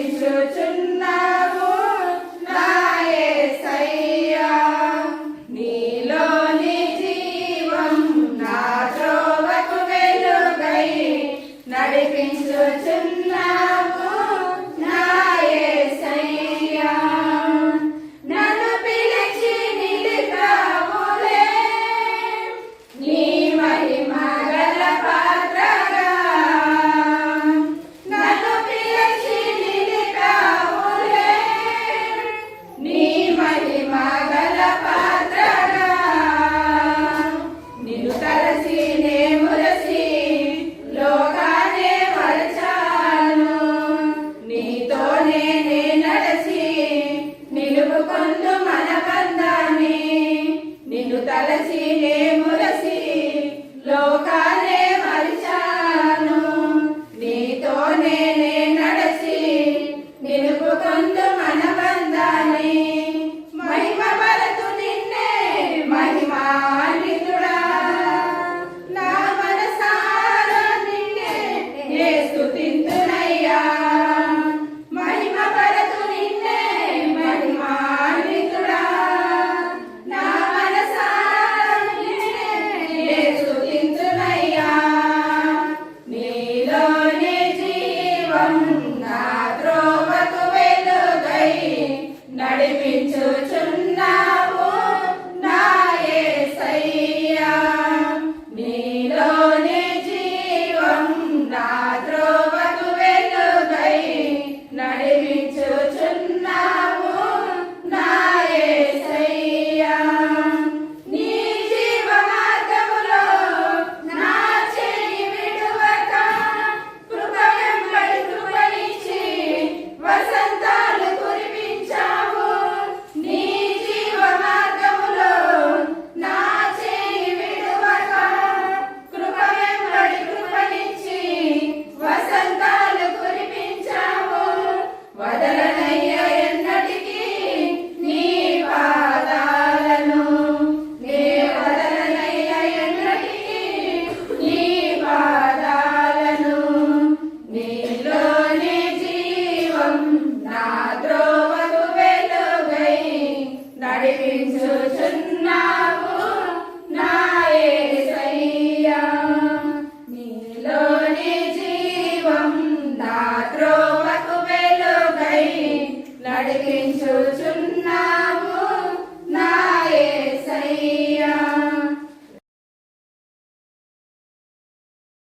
నడిపించుచున్నావు నా యేసయ్యా నీలోని జీవం నా త్రోవకు వెలుగై నడిపించుచున్నావు నా యేసయ్యా నన్ను పిలిచి నిలిపావులే నీ మహిమ గల పాత్రగా నన్ను పిలిచి నిలిపావులే నీ మహిమ గల పాత్రగా నిన్ను తలసి నే మురసి లోకానే మరచాను నీతోనే నే నడచి నిలుపుకొందు మన బంధాన్ని నిన్ను తలసి నే మురసి లోకానే మరిచాను నీతోనే నే నడచి నిలుపుకొందు మన బంధాన్ని మహిమ పరతు నిన్నే మహిమాన్వితుడా నా మనసారా నిన్నే నే స్తుతింతునయ్యా మహిమ పరతు నిన్నే మహిమాన్వితుడా నా మనసారా నిన్నే నే స్తుతింతునయ్యా నీలోని జీవం నా త్రోవకు వెలుగై నడిపించుచున్నావు నా యేసయ్యా నీలోని జీవం నా త్రోవకు వెలుగై నడిపించుచున్నావు నా యేసయ్యా నీ జీవ మార్గములో నా చెయ్యి విడువక కృప వెంబడి కృపనిచ్చి వసంతాలు కురిపించావు నీ జీవ మార్గములో నా చెయ్యి విడువక కృప వెంబడి కృపనిచ్చి వసంతాలు కురిపించావు వదలనయ్య ఎన్నటికీ నీ పాదాలను నే వదలనయ్య ఎన్నటికీ నీ పాదాలను నీలోని జీవం నా త్రోవకు వెలుగై నడిపించుచున్నావు నా యేసయ్యా నీలోని జీవం నా త్రోవకు వెలుగై నడిపించుచు